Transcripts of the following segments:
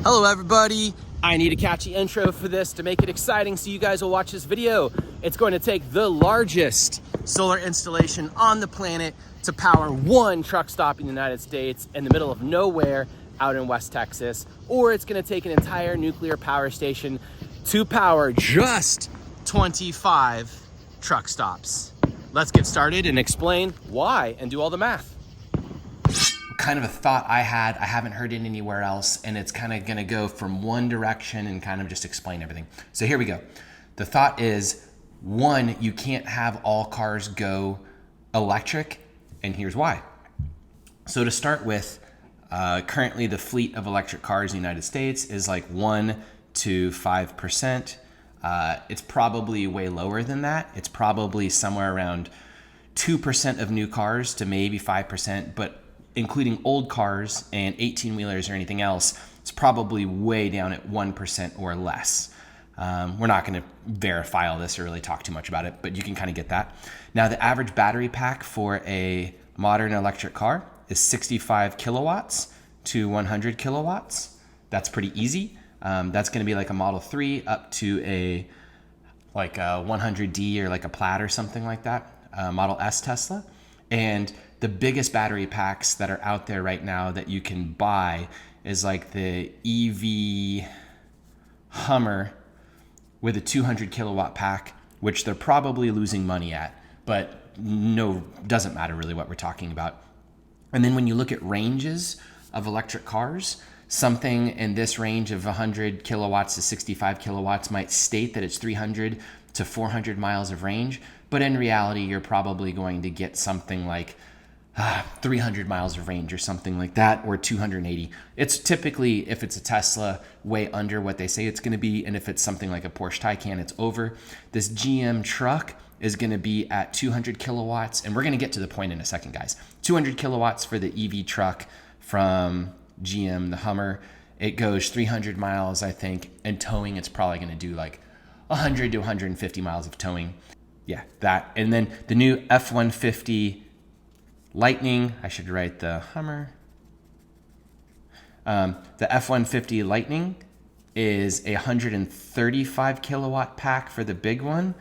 Hello everybody. I need a catchy intro for this to make it exciting so you guys will watch this video. It's going to take the largest solar installation on the planet to power one truck stop in the United States in the middle of nowhere out in West Texas, or it's going to take an entire nuclear power station to power just 25 truck stops. Let's get started and explain why and do all the math. Kind of a thought I haven't heard it anywhere else, and it's kind of gonna go from one direction and kind of just explain everything. So here we go. The thought is, one, you can't have all cars go electric, and here's why. So to start with, currently the fleet of electric cars in the United States is like 1 to 5%. It's probably way lower than that. It's probably somewhere around 2% of new cars to maybe 5%, but including old cars and 18-wheelers or anything else, it's probably way down at 1% or less. We're not going to verify all this or really talk too much about it, but you can kind of get that. Now, the average battery pack for a modern electric car is 65 kilowatts to 100 kilowatts. That's pretty easy. That's going to be like a Model 3 up to a 100D or like a Plaid or something like that, Model S Tesla. And the biggest battery packs that are out there right now that you can buy is like the EV Hummer with a 200 kilowatt pack, which they're probably losing money at, but no, doesn't matter really what we're talking about. And then when you look at ranges of electric cars, something in this range of 100 kilowatts to 65 kilowatts might state that it's 300 to 400 miles of range, but in reality, you're probably going to get something like 300 miles of range or something like that, or 280. It's typically, if it's a Tesla, way under what they say it's going to be, and if it's something like a Porsche Taycan, it's over. This GM truck is going to be at 200 kilowatts, and we're going to get to the point in a second, guys. 200 kilowatts for the EV truck from GM, the Hummer. It goes 300 miles, I think, and towing, it's probably going to do like 100 to 150 miles of towing. Yeah, that. And then the new F-150 Lightning, I should write the Hummer. The F-150 Lightning is a 135 kilowatt pack for the big one,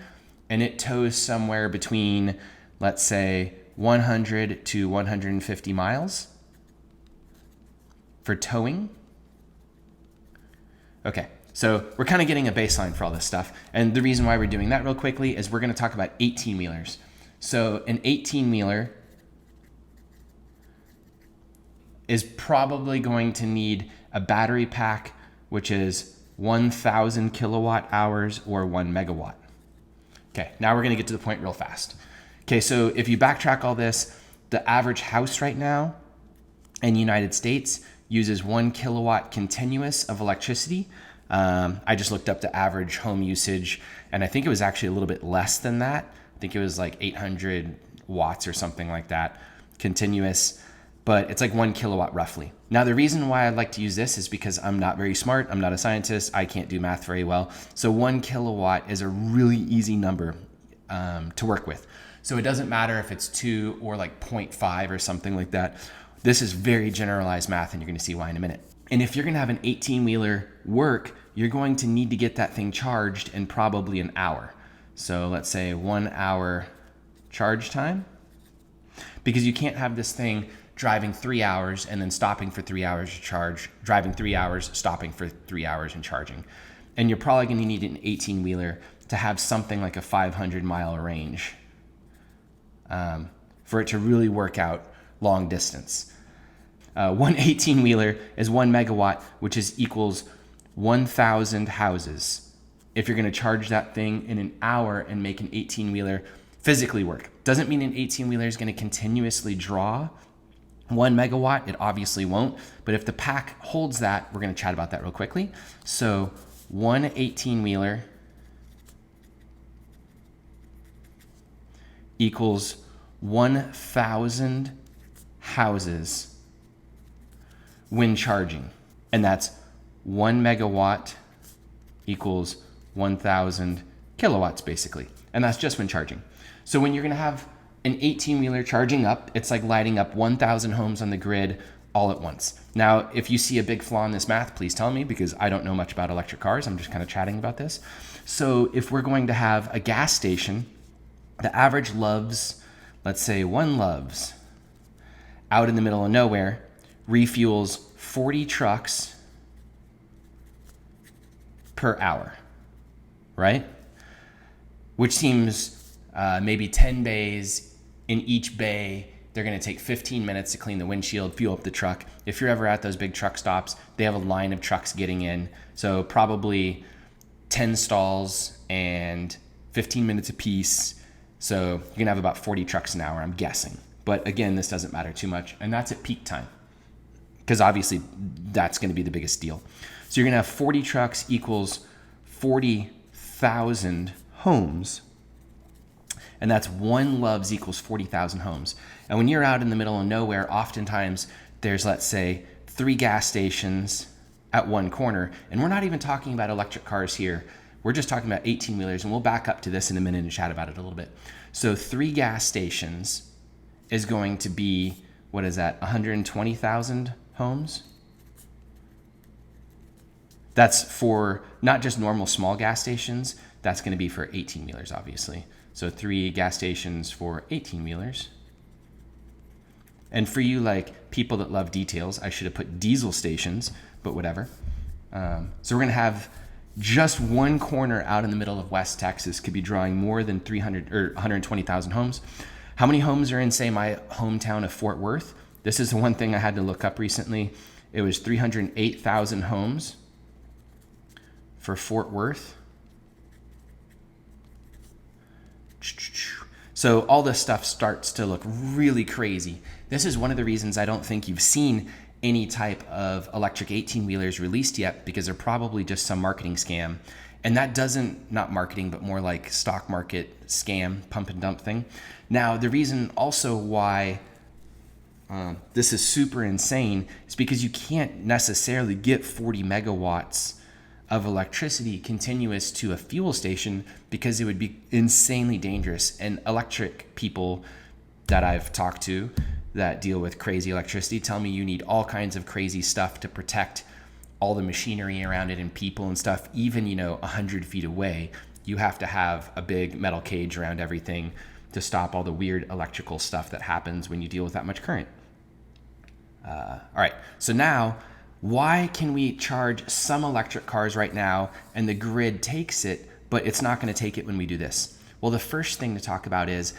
and it tows somewhere between, let's say, 100 to 150 miles for towing. Okay, so we're kind of getting a baseline for all this stuff, and the reason why we're doing that real quickly is we're going to talk about 18-wheelers. So an 18-wheeler is probably going to need a battery pack, which is 1,000 kilowatt hours or 1 megawatt. Okay, now we're gonna get to the point real fast. Okay, so if you backtrack all this, the average house right now in the United States uses 1 kilowatt continuous of electricity. I just looked up the average home usage, and I think it was actually a little bit less than that. I think it was like 800 watts or something like that, continuous. But it's like 1 kilowatt roughly. Now, the reason why I like to use this is because I'm not very smart. I'm not a scientist. I can't do math very well. So 1 kilowatt is a really easy number to work with. So it doesn't matter if it's 2 or like 0.5 or something like that. This is very generalized math, and you're going to see why in a minute. And if you're going to have an 18-wheeler work, you're going to need to get that thing charged in probably an hour. So let's say 1 hour charge time, because you can't have this thing driving 3 hours and then stopping for 3 hours to charge, driving 3 hours, stopping for 3 hours and charging. And you're probably going to need an 18-wheeler to have something like a 500-mile range for it to really work out long distance. One 18-wheeler is 1 megawatt, which equals 1,000 houses. If you're going to charge that thing in an hour and make an 18-wheeler physically work. Doesn't mean an 18-wheeler is going to continuously draw 1 megawatt, it obviously won't, but if the pack holds that, we're going to chat about that real quickly. So one 18-wheeler equals 1,000 houses when charging, and that's 1 megawatt equals 1,000 kilowatts basically, and that's just when charging. So when you're going to have an 18-wheeler charging up, it's like lighting up 1,000 homes on the grid all at once. Now, if you see a big flaw in this math, please tell me, because I don't know much about electric cars. I'm just kind of chatting about this. So if we're going to have a gas station, the average Loves, let's say one Loves, out in the middle of nowhere, refuels 40 trucks per hour, right? Which seems maybe 10 bays. In each bay, they're going to take 15 minutes to clean the windshield, fuel up the truck. If you're ever at those big truck stops, they have a line of trucks getting in. So probably 10 stalls and 15 minutes apiece. So you're going to have about 40 trucks an hour, I'm guessing. But again, this doesn't matter too much. And that's at peak time, because obviously that's going to be the biggest deal. So you're going to have 40 trucks equals 40,000 homes. And that's one Loves equals 40,000 homes. And when you're out in the middle of nowhere, oftentimes there's, let's say, 3 gas stations at one corner. And we're not even talking about electric cars here. We're just talking about 18-wheelers. And we'll back up to this in a minute and chat about it a little bit. So 3 gas stations is going to be, what is that, 120,000 homes? That's for not just normal small gas stations. That's going to be for 18-wheelers, obviously. So 3 gas stations for 18-wheelers. And for you, like, people that love details, I should have put diesel stations, but whatever. So we're going to have just one corner out in the middle of West Texas could be drawing more than 300 or 120,000 homes. How many homes are in, say, my hometown of Fort Worth? This is the one thing I had to look up recently. It was 308,000 homes for Fort Worth. So all this stuff starts to look really crazy. This is one of the reasons I don't think you've seen any type of electric 18-wheelers released yet, because they're probably just some marketing scam. And that doesn't, not marketing, but more like stock market scam, pump and dump thing. Now, the reason also why this is super insane is because you can't necessarily get 40 megawatts of electricity continuous to a fuel station, because it would be insanely dangerous. And electric people that I've talked to that deal with crazy electricity tell me you need all kinds of crazy stuff to protect all the machinery around it and people and stuff. Even, 100 feet away, you have to have a big metal cage around everything to stop all the weird electrical stuff that happens when you deal with that much current. All right, so now, why can we charge some electric cars right now and the grid takes it, but it's not going to take it when we do this? Well, the first thing to talk about is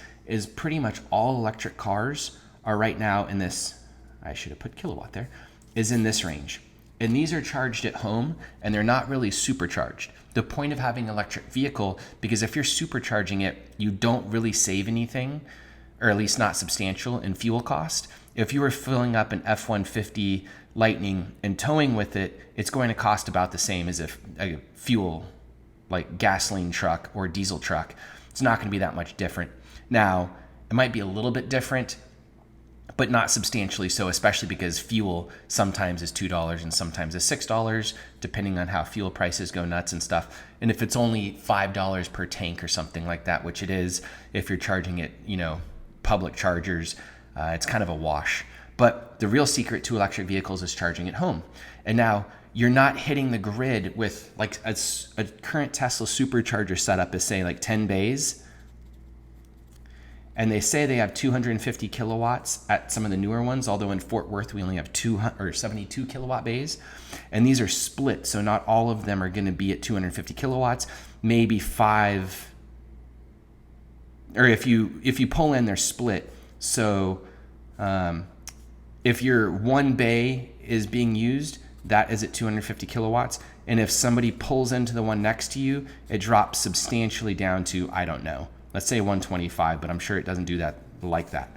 pretty much all electric cars are right now in this, I should have put kilowatt there, is in this range. And these are charged at home, and they're not really supercharged. The point of having an electric vehicle, because if you're supercharging it, you don't really save anything, or at least not substantial, in fuel cost. If you were filling up an F-150 Lightning and towing with it, it's going to cost about the same as if a fuel, like gasoline truck or diesel truck. It's not going to be that much different. Now, it might be a little bit different, but not substantially so, especially because fuel sometimes is $2 and sometimes is $6, depending on how fuel prices go nuts and stuff. And if it's only $5 per tank or something like that, which it is, if you're charging it, public chargers, it's kind of a wash. But the real secret to electric vehicles is charging at home. And now you're not hitting the grid with, like, a current Tesla supercharger setup is, say, like 10 bays. And they say they have 250 kilowatts at some of the newer ones, although in Fort Worth we only have 72 kilowatt bays. And these are split, so not all of them are going to be at 250 kilowatts. Maybe 5, or if you pull in, they're split. So if your one bay is being used, that is at 250 kilowatts. And if somebody pulls into the one next to you, it drops substantially down to, I don't know, let's say 125, but I'm sure it doesn't do that like that.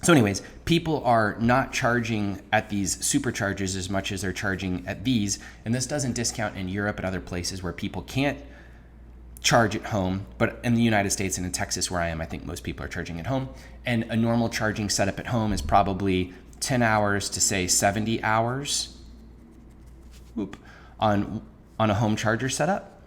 So anyways, people are not charging at these superchargers as much as they're charging at these. And this doesn't discount in Europe and other places where people can't charge at home, but in the United States and in Texas where I am, I think most people are charging at home. And a normal charging setup at home is probably 10 hours to, say, 70 hours on a home charger setup.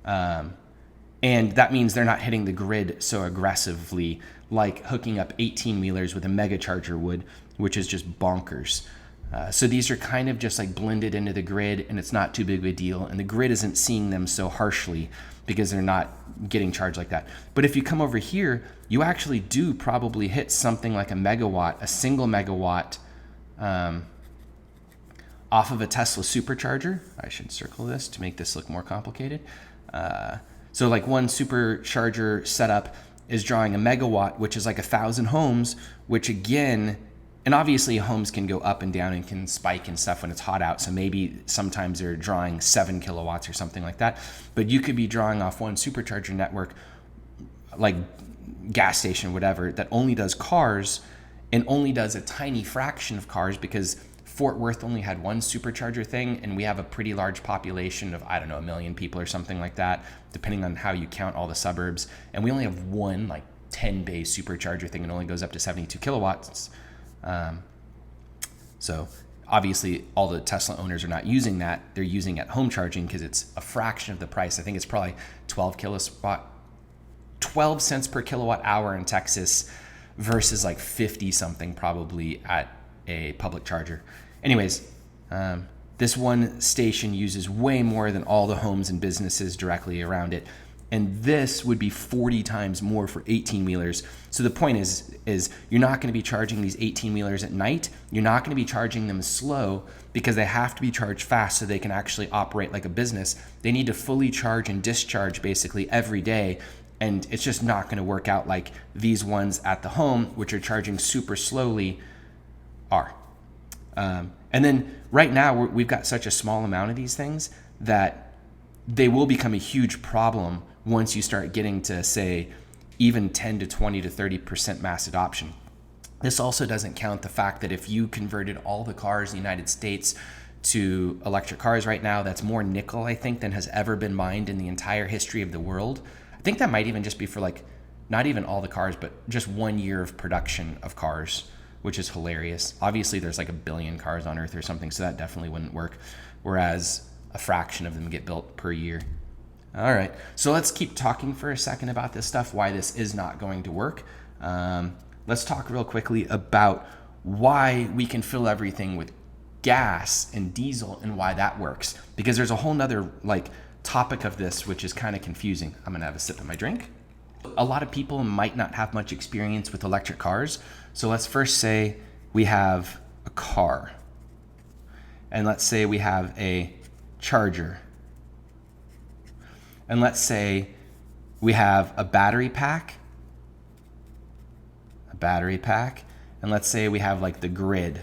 And that means they're not hitting the grid so aggressively like hooking up 18-wheelers with a mega charger would. which is just bonkers. So these are kind of just like blended into the grid, and it's not too big of a deal, and the grid isn't seeing them so harshly because they're not getting charged like that. But if you come over here, you actually do probably hit something like a megawatt, a single megawatt off of a Tesla supercharger. I should circle this to make this look more complicated. So like one supercharger setup is drawing a megawatt, which is like 1,000 homes, which again, and obviously homes can go up and down and can spike and stuff when it's hot out. So maybe sometimes they're drawing 7 kilowatts or something like that. But you could be drawing off one supercharger network, like gas station, whatever, that only does cars and only does a tiny fraction of cars, because Fort Worth only had one supercharger thing, and we have a pretty large population of, I don't know, 1 million people or something like that, depending on how you count all the suburbs. And we only have one like 10 bay supercharger thing, and only goes up to 72 kilowatts. So obviously all the Tesla owners are not using that. They're using at home charging because it's a fraction of the price. I think it's probably 12 cents per kilowatt hour in Texas versus like 50 something probably at a public charger. Anyways, this one station uses way more than all the homes and businesses directly around it. And this would be 40 times more for 18-wheelers. So the point is you're not going to be charging these 18-wheelers at night. You're not going to be charging them slow, because they have to be charged fast so they can actually operate like a business. They need to fully charge and discharge basically every day. And it's just not going to work out like these ones at the home, which are charging super slowly, are. And then right now we've got such a small amount of these things that they will become a huge problem once you start getting to, say, even 10 to 20 to 30% mass adoption. This also doesn't count the fact that if you converted all the cars in the United States to electric cars right now, that's more nickel, I think, than has ever been mined in the entire history of the world. I think that might even just be for like, not even all the cars, but just 1 year of production of cars, which is hilarious. Obviously, there's like 1 billion cars on Earth or something, so that definitely wouldn't work, whereas a fraction of them get built per year. All right, so let's keep talking for a second about this stuff, why this is not going to work. Let's talk real quickly about why we can fill everything with gas and diesel and why that works, because there's a whole nother like topic of this which is kind of confusing. I'm gonna have a sip of my drink. A lot of people might not have much experience with electric cars, so let's first say we have a car, and let's say we have a charger, and let's say we have a battery pack, and let's say we have like the grid.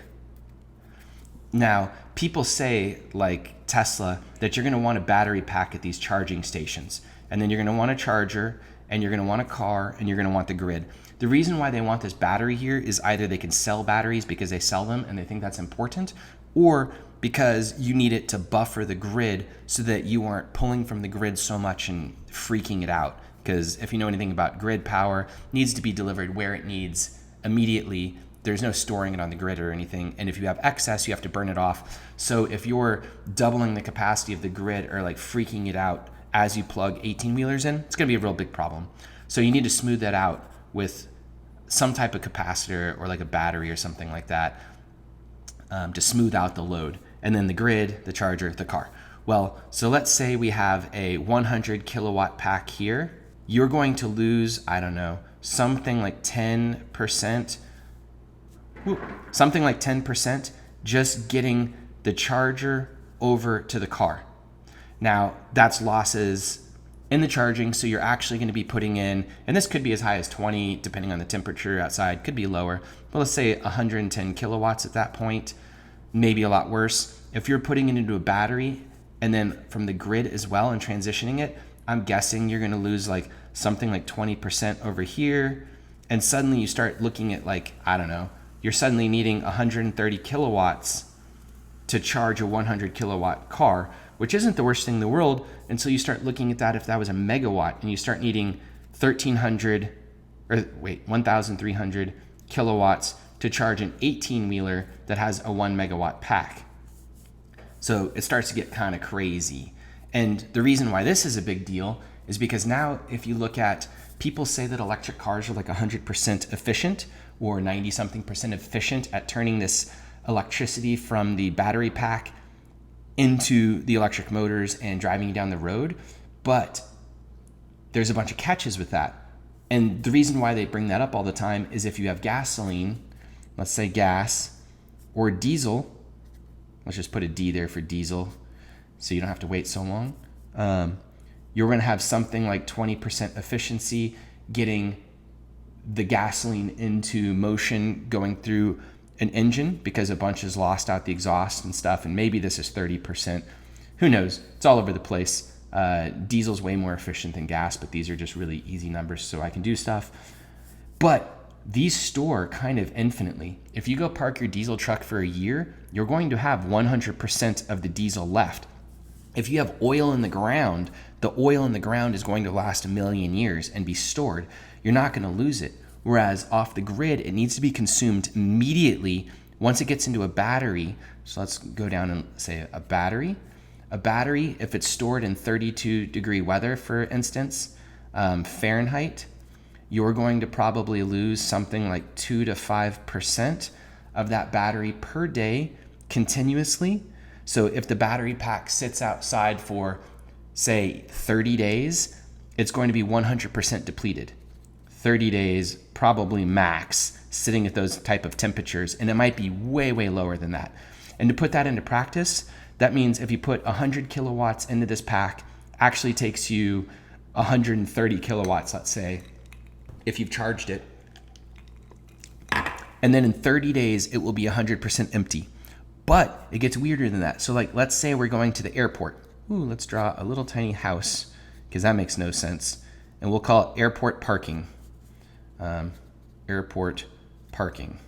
Now, people say, like Tesla, that you're going to want a battery pack at these charging stations, and then you're going to want a charger, and you're going to want a car, and you're going to want the grid. The reason why they want this battery here is either they can sell batteries because they sell them and they think that's important, or because you need it to buffer the grid so that you aren't pulling from the grid so much and freaking it out. Because if you know anything about grid power, it needs to be delivered where it needs immediately. There's no storing it on the grid or anything. And if you have excess, you have to burn it off. So if you're doubling the capacity of the grid or like freaking it out as you plug 18-wheelers in, it's gonna be a real big problem. So you need to smooth that out with some type of capacitor or like a battery or something like that to smooth out the load. And then the grid, the charger, the car. Well, so let's say we have a 100 kilowatt pack here. You're going to lose, I don't know, something like 10%, just getting the charger over to the car. Now, that's losses in the charging, so you're actually going to be putting in, and this could be as high as 20, depending on the temperature outside, could be lower, but let's say 110 kilowatts at that point, maybe a lot worse. If you're putting it into a battery and then from the grid as well and transitioning it, I'm guessing you're going to lose like something like 20% over here, and suddenly you start looking at like, I don't know, you're suddenly needing 130 kilowatts to charge a 100 kilowatt car, which isn't the worst thing in the world until you start looking at that if that was a megawatt and you start needing 1,300 kilowatts to charge an 18-wheeler that has a 1 megawatt pack. So it starts to get kind of crazy. And the reason why this is a big deal is because now if you look at, people say that electric cars are like 100% efficient. or 90 something percent efficient at turning this electricity from the battery pack into the electric motors and driving you down the road. But there's a bunch of catches with that. And the reason why they bring that up all the time is if you have gasoline, let's say gas, or diesel, let's just put a D there for diesel so you don't have to wait so long. You're going to have something like 20% efficiency getting the gasoline into motion going through an engine because a bunch is lost out the exhaust and stuff. And maybe this is 30%. Who knows? It's all over the place. Diesel's way more efficient than gas, but these are just really easy numbers so I can do stuff. But these store kind of infinitely. If you go park your diesel truck for a year, you're going to have 100% of the diesel left. If you have oil in the ground, the oil in the ground is going to last 1,000,000 years and be stored. You're not going to lose it. Whereas off the grid, it needs to be consumed immediately once it gets into a battery. So let's go down and say a battery. A battery, if it's stored in 32-degree weather, for instance, Fahrenheit, you're going to probably lose something like 2 to 5% of that battery per day continuously. So if the battery pack sits outside for, say, 30 days, it's going to be 100% depleted. 30 days, probably max, sitting at those type of temperatures, and it might be way, way lower than that. And to put that into practice, that means if you put 100 kilowatts into this pack, actually takes you 130 kilowatts, let's say, if you've charged it. And then in 30 days, it will be 100% empty. But it gets weirder than that. So like, let's say we're going to the airport. Ooh, let's draw a little tiny house because that makes no sense. And we'll call it airport parking. Airport parking.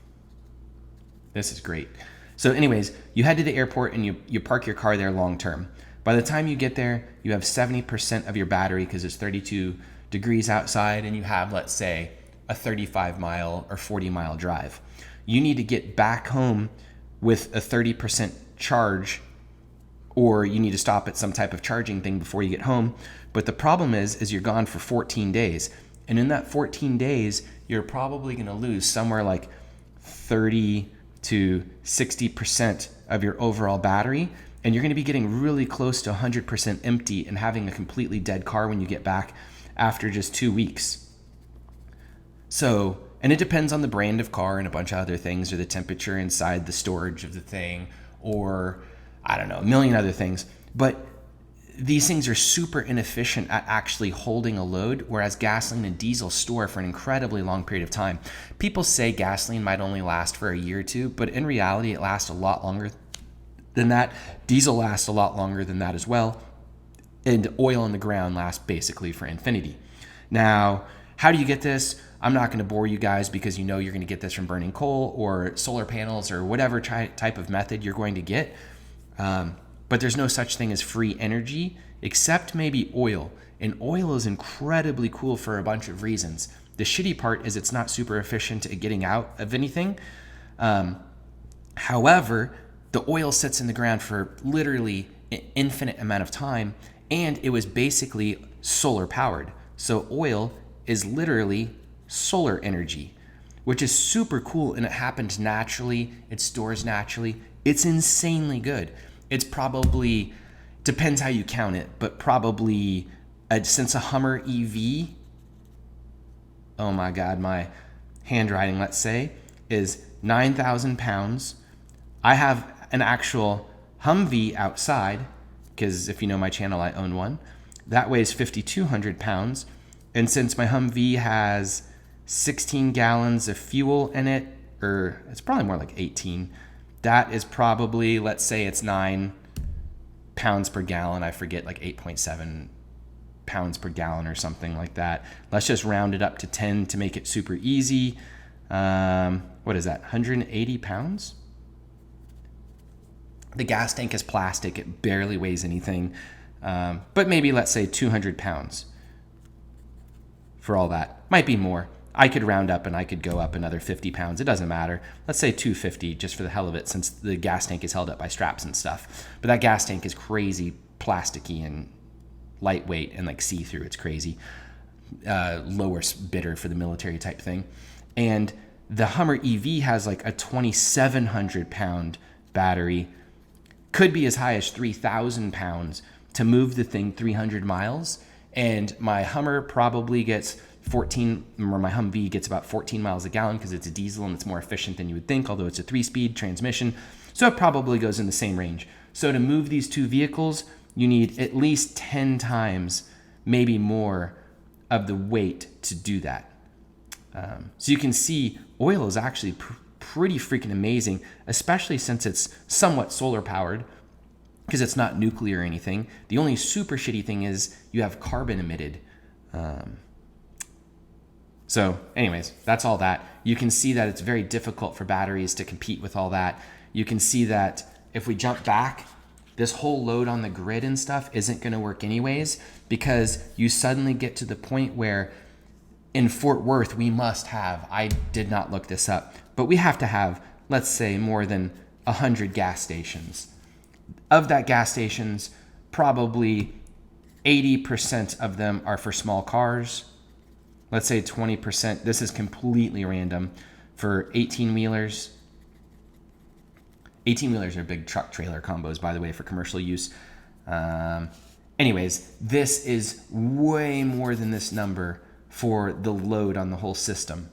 This is great. So anyways, you head to the airport and you park your car there long term. By the time you get there, you have 70% of your battery because it's 32 degrees outside and you have, let's say, a 35 mile or 40 mile drive. You need to get back home with a 30% charge, or you need to stop at some type of charging thing before you get home. But the problem is you're gone for 14 days. And in that 14 days, you're probably going to lose somewhere like 30 to 60% of your overall battery. And you're going to be getting really close to 100% empty and having a completely dead car when you get back after just 2 weeks. So, and it depends on the brand of car and a bunch of other things, or the temperature inside the storage of the thing, or I don't know, a million other things. But these things are super inefficient at actually holding a load, whereas gasoline and diesel store for an incredibly long period of time. People say gasoline might only last for a year or two, but in reality, it lasts a lot longer than that. Diesel lasts a lot longer than that as well. And oil in the ground lasts basically for infinity. Now, how do you get this? I'm not going to bore you guys because you know you're going to get this from burning coal or solar panels or whatever type of method you're going to get. But there's no such thing as free energy except maybe oil. And oil is incredibly cool for a bunch of reasons. The shitty part is it's not super efficient at getting out of anything. However, the oil sits in the ground for literally an infinite amount of time, and it was basically solar powered. So oil is literally solar energy, which is super cool, and it happens naturally. It stores naturally. It's insanely good. It's probably, depends how you count it, but probably since a Hummer EV, oh my God, my handwriting, let's say, is 9,000 pounds. I have an actual Humvee outside, because if you know my channel, I own one. That weighs 5,200 pounds. And since my Humvee has 16 gallons of fuel in it, or it's probably more like 18, that is probably, let's say it's 9 pounds per gallon. I forget, like 8.7 pounds per gallon or something like that. Let's just round it up to 10 to make it super easy. What is that, 180 pounds? The gas tank is plastic. It barely weighs anything. But maybe let's say 200 pounds for all that. Might be more. I could round up and I could go up another 50 pounds. It doesn't matter. Let's say 250 just for the hell of it, since the gas tank is held up by straps and stuff. But that gas tank is crazy plasticky and lightweight and like see-through. It's crazy. Lower bidder for the military type thing. And The Hummer EV has like a 2,700 pound battery, could be as high as 3,000 pounds to move the thing 300 miles. And my Hummer probably gets 14, or my Humvee gets about 14 miles a gallon because it's a diesel and it's more efficient than you would think, although it's a 3-speed transmission. So it probably goes in the same range. So to move these two vehicles, you need at least 10 times, maybe more, of the weight to do that. So you can see oil is actually pretty freaking amazing, especially since it's somewhat solar powered, because it's not nuclear or anything. The only super shitty thing is you have carbon emitted. So anyways, that's all that. You can see that it's very difficult for batteries to compete with all that. You can see that if we jump back, this whole load on the grid and stuff isn't going to work anyways, because you suddenly get to the point where in Fort Worth, we must have, I did not look this up, but we have to have, let's say, more than 100 gas stations. Of that gas stations, probably 80% of them are for small cars. Let's say 20%, this is completely random, for 18-wheelers. 18-wheelers are big truck trailer combos, by the way, for commercial use. Anyways, this is way more than this number for the load on the whole system.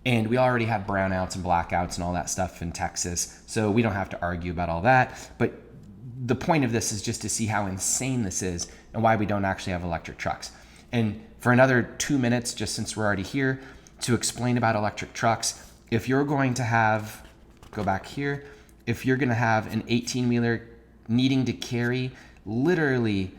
And we already have brownouts and blackouts and all that stuff in Texas, so we don't have to argue about all that. But the point of this is just to see how insane this is and why we don't actually have electric trucks. And for another 2 minutes, just since we're already here, to explain about electric trucks, if you're going to have, go back here, if you're going to have an 18-wheeler needing to carry literally,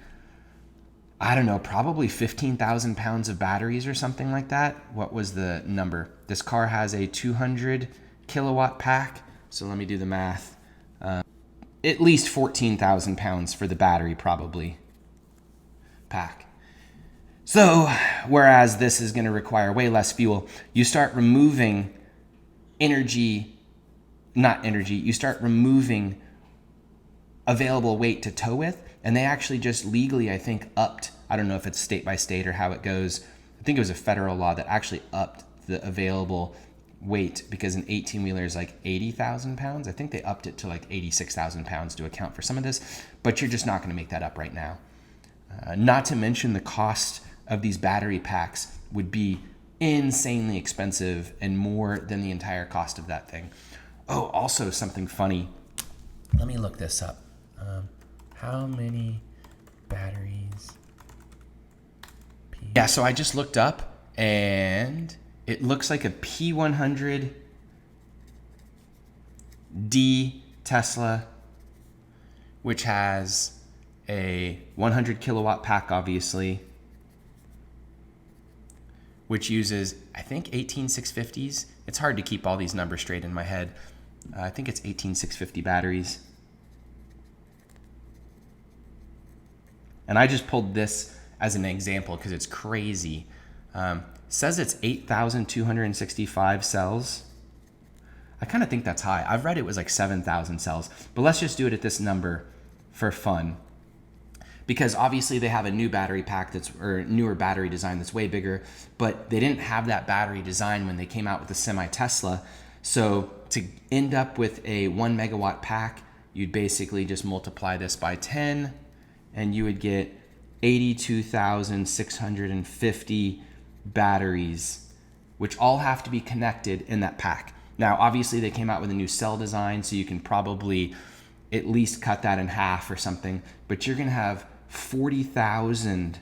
I don't know, probably 15,000 pounds of batteries or something like that. What was the number? This car has a 200 kilowatt pack. So let me do the math. At least 14,000 pounds for the battery probably pack. So whereas this is going to require way less fuel, you start removing you start removing available weight to tow with. And they actually just legally, I think, upped, I don't know if it's state by state or how it goes. I think it was a federal law that actually upped the available weight, because an 18-wheeler is like 80,000 pounds. I think they upped it to like 86,000 pounds to account for some of this, but you're just not going to make that up right now. Not to mention the cost of these battery packs would be insanely expensive and more than the entire cost of that thing. Oh, also something funny. Let me look this up. How many batteries? Yeah, so I just looked up and it looks like a P100D Tesla, which has a 100 kilowatt pack, obviously, which uses, I think, 18650s. It's hard to keep all these numbers straight in my head. I think it's 18650 batteries. And I just pulled this as an example because it's crazy. Says it's 8,265 cells. I kind of think that's high. I've read it was like 7,000 cells, but let's just do it at this number for fun. Because obviously they have a new battery pack or newer battery design that's way bigger, but they didn't have that battery design when they came out with the semi-Tesla. So to end up with a 1 megawatt pack, you'd basically just multiply this by 10 and you would get 82,650 batteries, which all have to be connected in that pack. Now, obviously they came out with a new cell design, so you can probably at least cut that in half or something, but you're gonna have 40,000,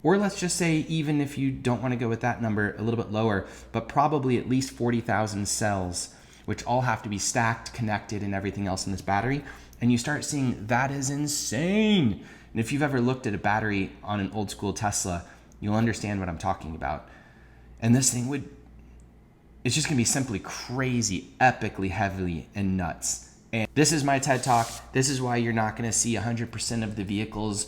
or let's just say, even if you don't wanna go with that number, a little bit lower, but probably at least 40,000 cells, which all have to be stacked, connected, and everything else in this battery. And you start seeing that is insane. And if you've ever looked at a battery on an old school Tesla, you'll understand what I'm talking about. And this thing it's just gonna be simply crazy, epically heavy and nuts. And this is my TED Talk. This is why you're not gonna see 100% of the vehicles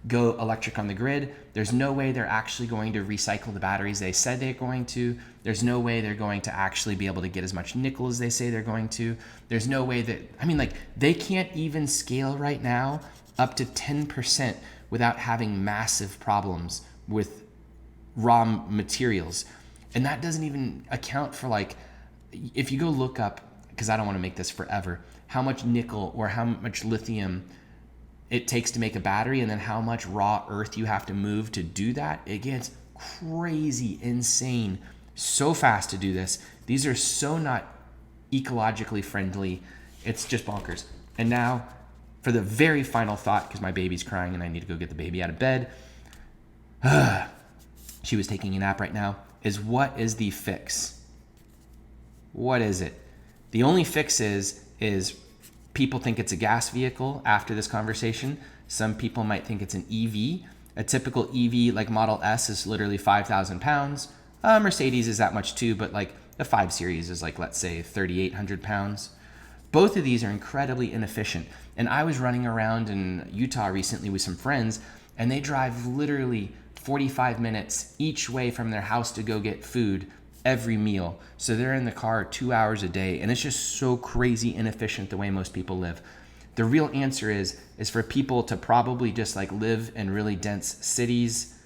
go electric on the grid. There's no way they're actually going to recycle the batteries they said they're going to. There's no way they're going to actually be able to get as much nickel as they say they're going to. There's no way that, they can't even scale right now up to 10% without having massive problems with raw materials. And that doesn't even account for if you go look up, because I don't want to make this forever, how much nickel or how much lithium it takes to make a battery, and then how much raw earth you have to move to do that, it gets crazy, insane, so fast to do this. These are so not ecologically friendly. It's just bonkers. And now for the very final thought, because my baby's crying and I need to go get the baby out of bed. She was taking a nap right now. Is what is the fix? What is it? The only fix is people think it's a gas vehicle after this conversation. Some people might think it's an EV. A typical EV like Model S is literally 5,000 pounds. Mercedes is that much too, but like the 5 Series is like, let's say 3,800 pounds. Both of these are incredibly inefficient. And I was running around in Utah recently with some friends, and they drive literally 45 minutes each way from their house to go get food every meal. So they're in the car 2 hours a day, and it's just so crazy inefficient the way most people live. The real answer is for people to probably just like live in really dense cities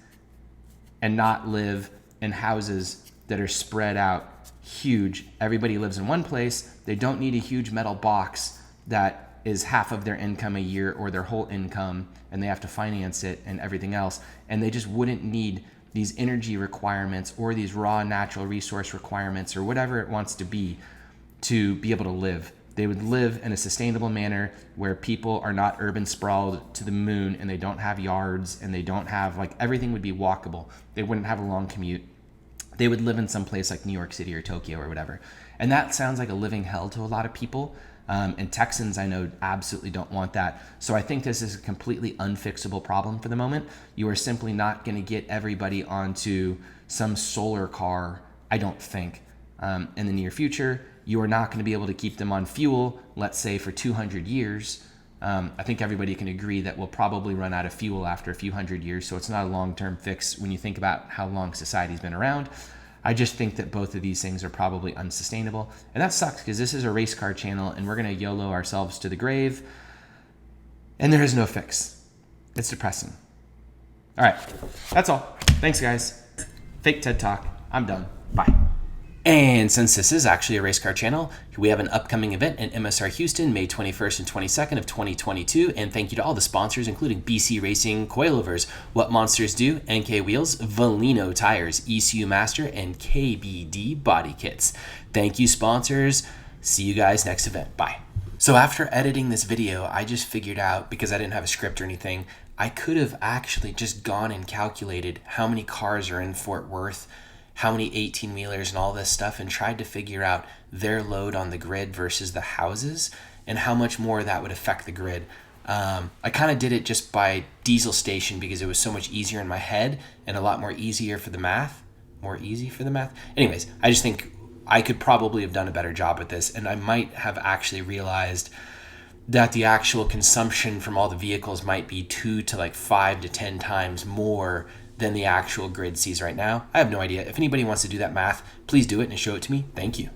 and not live in houses that are spread out huge. Everybody lives in one place. They don't need a huge metal box that is half of their income a year or their whole income, and they have to finance it and everything else. And they just wouldn't need these energy requirements or these raw natural resource requirements or whatever it wants to be able to live. They would live in a sustainable manner where people are not urban sprawled to the moon, and they don't have yards, and they don't have, like, everything would be walkable. They wouldn't have a long commute. They would live in some place like New York City or Tokyo or whatever. And that sounds like a living hell to a lot of people. And Texans, I know, absolutely don't want that. So I think this is a completely unfixable problem for the moment. You are simply not going to get everybody onto some solar car, I don't think, in the near future. You are not going to be able to keep them on fuel, let's say, for 200 years. I think everybody can agree that we'll probably run out of fuel after a few hundred years, so it's not a long-term fix when you think about how long society's been around. I just think that both of these things are probably unsustainable. And that sucks because this is a race car channel and we're going to YOLO ourselves to the grave. And there is no fix. It's depressing. All right. That's all. Thanks, guys. Fake TED Talk. I'm done. Bye. And since this is actually a race car channel, we have an upcoming event in MSR Houston, May 21st and 22nd of 2022. And thank you to all the sponsors, including BC Racing, Coilovers, What Monsters Do, NK Wheels, Valino Tires, ECU Master, and KBD Body Kits. Thank you, sponsors. See you guys next event. Bye. So after editing this video, I just figured out, because I didn't have a script or anything, I could have actually just gone and calculated how many cars are in Fort Worth, how many 18-wheelers and all this stuff, and tried to figure out their load on the grid versus the houses and how much more that would affect the grid. I kind of did it just by diesel station because it was so much easier in my head and a lot more easier for the math. More easy for the math? Anyways, I just think I could probably have done a better job with this, and I might have actually realized that the actual consumption from all the vehicles might be 2 to like 5 to 10 times more than the actual grid sees right now. I have no idea. If anybody wants to do that math, please do it and show it to me. Thank you.